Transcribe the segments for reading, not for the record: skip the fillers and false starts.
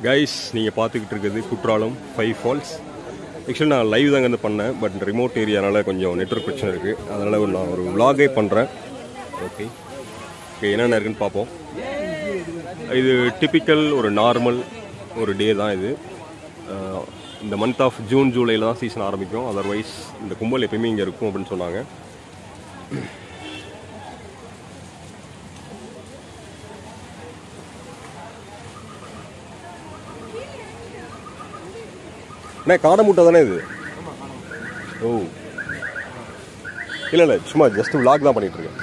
Guys நீங்கள் பார்த்துக்கிட்டு இருக்குது குற்றாலம் 5 ஃபால்ஸ். ஆக்சுவலி நான் லைவ் தாங்க வந்து பண்ணேன், பட் ரிமோட் ஏரியானால கொஞ்சம் நெட்வொர்க் பிரச்சனை இருக்குது. அதனால் நான் ஒரு vlog பண்ணுறேன். ஓகே என்னென்ன இருக்குன்னு பார்ப்போம். இது டிப்பிக்கல் ஒரு நார்மல் ஒரு டே தான் இது. இந்த மந்த் ஆஃப் ஜூன் ஜூலையில் தான் சீசன் ஆரம்பிக்கும். அதர்வைஸ் இந்த கும்பல் எப்பயுமே இங்கே இருக்கும் அப்படின்னு சொன்னாங்க. அண்ணா காடை முட்டை தானே இது? ஓ இல்லை சும்மா ஜஸ்ட் vlog தான் பண்ணிகிட்ருக்கேன்.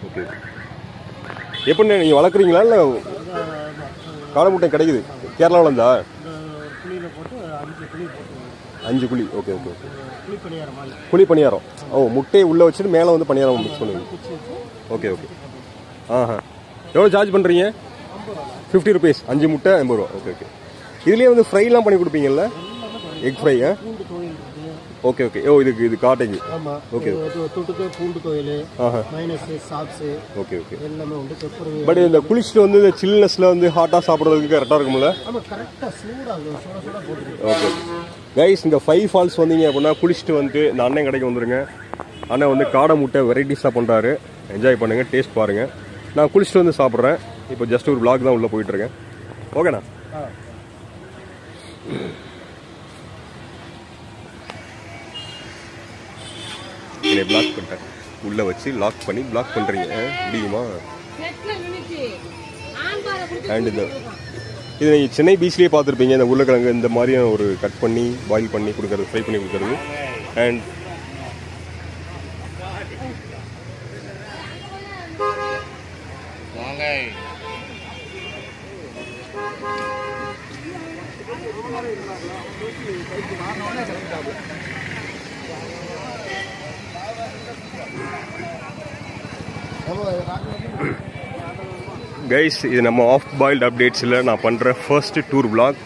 ஓகே எப்படிண்ணே நீங்கள் வளர்க்குறீங்களா இல்லை காடை முட்டை கிடைக்குது கேரளாவில் இருந்தா? 5 குழி. ஓகே ஓகே ஓகே குழி பணியாரம். ஓ முட்டையை உள்ளே வச்சுட்டு மேலே வந்து பணியாரம் மிக்ஸ் பண்ணுவீங்க. ஓகே ஓகே ஆஹா எவ்வளோ சார்ஜ் பண்ணுறீங்க? 50 ருபீஸ் 5 முட்டை 80 ரூபா. ஓகே ஓகே இதுலேயே வந்து ஃப்ரைலாம் பண்ணி கொடுப்பீங்கல்ல? Egg fry. Okay okay oh இது காட்டேஜ். ஓகே தொட்டுக்கு பூண்டு கோயில் மைனஸ் சாப்ஸ். ஓகே ஓகே எல்லாமே உண்டு. பெப்பர். பட் இந்த குளிச்சுட்டு வந்து இந்த சில்னஸில் வந்து ஹாட்டாக சாப்பிட்றதுக்கு கரெக்டாக இருக்கும்ல? ஆமாம் கரெக்டாக சூடாக போட்டுருக்கு. ஓகே கைஸ் இந்த 5 ஃபால்ஸ் வந்தீங்க அப்படின்னா குளிச்சுட்டு வந்துட்டு இந்த அண்ணன் கடைக்கு வந்துடுங்க. அண்ணன் வந்து காடை முட்டை வெரைட்டிஸாக பண்ணுறாரு. என்ஜாய் பண்ணுங்கள், டேஸ்ட் பாருங்கள். நான் குளிச்சுட்டு வந்து சாப்பிட்றேன். இப்போ ஜஸ்ட் ஒரு vlog தான் உள்ளே போயிட்டுருக்கேன். ஓகேண்ணா? என்னை பிளாக் பண்ணிட்டேன். உள்ளே வச்சு லாக் பண்ணி பிளாக் பண்ணுறீங்க முடியுமா? அண்ட் இது நீங்கள் சென்னை பீச்லேயே பார்த்துருப்பீங்க. இந்த உருளைக்கிழங்கு இந்த மாதிரியும் ஒரு கட் பண்ணி பாயில் பண்ணி கொடுக்குறது, ஃப்ரை பண்ணி கொடுக்குறது. அண்ட் கைஸ் இது நம்ம ஆஃப் பாயில்டு அப்டேட்ஸில் நான் பண்ணுற ஃபர்ஸ்ட் டூர் vlog.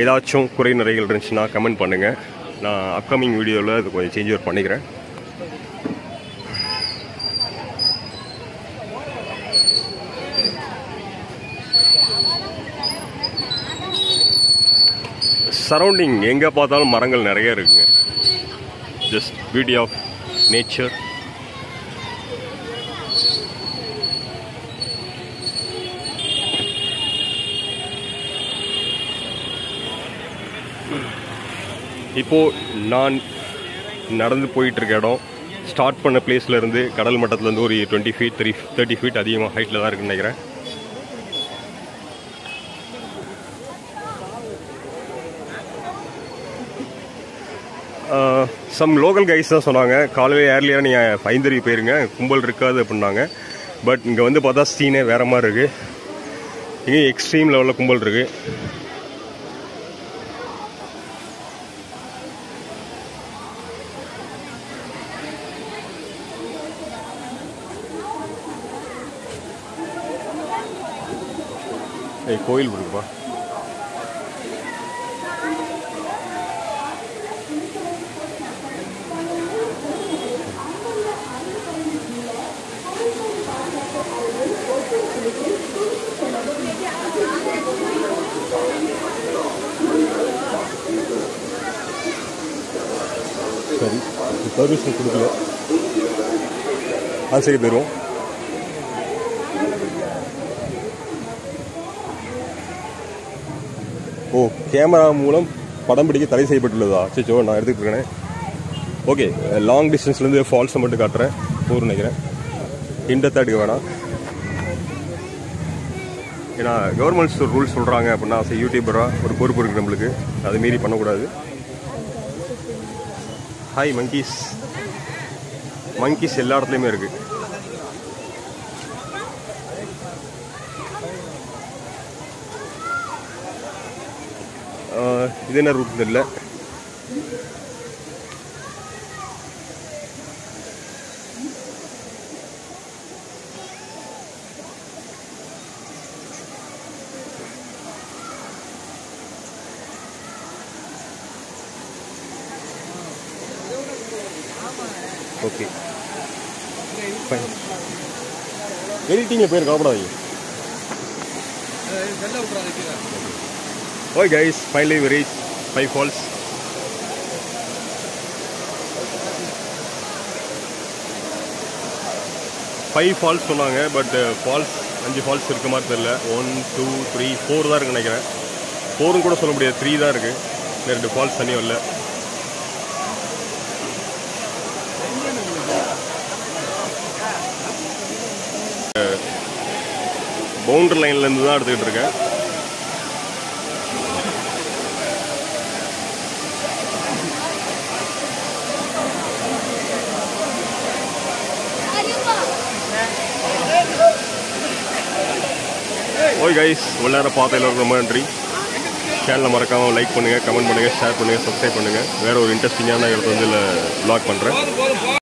ஏதாச்சும் குறை நிறைகள் இருந்துச்சுன்னா கமெண்ட் பண்ணுங்கள். நான் அப்கமிங் வீடியோவில் அது கொஞ்சம் சேஞ்ச் ஓவர் பண்ணிக்கிறேன். சரௌண்டிங் எங்கே பார்த்தாலும் மரங்கள் நிறைய இருக்குங்க. Just beauty of nature. இப்போது நான் நடந்து போயிட்டுருக்க இடம் ஸ்டார்ட் பண்ண பிளேஸ்லேருந்து கடல் மட்டத்துலேருந்து ஒரு 20 ஃபீட் 30 ஃபீட் அதிகமாக ஹைட்டில் தான் இருக்குன்னு நினைக்கிறேன். சம் லோக்கல் கைஸ் தான் சொன்னாங்க காலையில் ஏர்லியாக நீங்கள் 5:30 போயிருங்க கும்பல் இருக்காது அப்படின்னாங்க. பட் இங்கே வந்து பார்த்தா சீனே வேறு மாதிரி இருக்குது. இங்கே எக்ஸ்ட்ரீம் லெவலில் கும்பல் இருக்குது. கோயில் இருக்குப்பா. சரி சர்வீஸ் கொடுக்கல. சரி போயிடுவோம். ஓ கேமரா மூலம் படம் பிடிக்க தடை செய்யப்பட்டுள்ளதா? சச்சோ நான் எடுத்துக்கிட்டு இருக்கேன். ஓகே லாங் டிஸ்டன்ஸ்லேருந்து ஃபால்ஸை மட்டும் காட்டுறேன். போர் நினைக்கிறேன். இண்டத்தை எடுக்க வேணாம். ஏன்னா கவர்மெண்ட்ஸ் ஒரு ரூல்ஸ் சொல்கிறாங்க அப்படின்னா யூடியூபராக ஒரு பொறுப்பு இருக்குது நம்மளுக்கு. அது மீறி பண்ணக்கூடாது. Hi monkeys. மங்கீஸ் எல்லா இடத்துலையுமே இருக்குது. இது என்ன ரூட் இல்லை. Okay. Fine. எடிட்டிங்கில் பேர் கவலைப்படாதீங்க. Okay guys, finally we reached 5 falls. Five falls சொன்னாங்க, பட் ஃபால்ஸ் 5 ஃபால்ஸ் இருக்க மாதிரி தெரியல. 1 2 3 4 தான் இருக்குன்னு நினைக்கிறேன். 4ம் கூட சொல்ல முடியாது, 3 தான் இருக்குது. 2 ஃபால்ஸ் தண்ணி வரல. பவுண்டரி லைன்லேருந்து தான் எடுத்துக்கிட்டு இருக்கேன். ஓகே கைஸ், இவ்வளோ நேரம் பார்த்த எல்லோருக்கும் ரொம்ப நன்றி. சேனலை மறக்காமல் லைக் பண்ணுங்கள், கமெண்ட் பண்ணுங்கள், ஷேர் பண்ணுங்கள், சப்ஸ்கிரைப் பண்ணுங்கள். வேறு ஒரு இன்ட்ரெஸ்டிங்கான இடத்துல வந்து வ்ளாக் பண்ணுறேன்.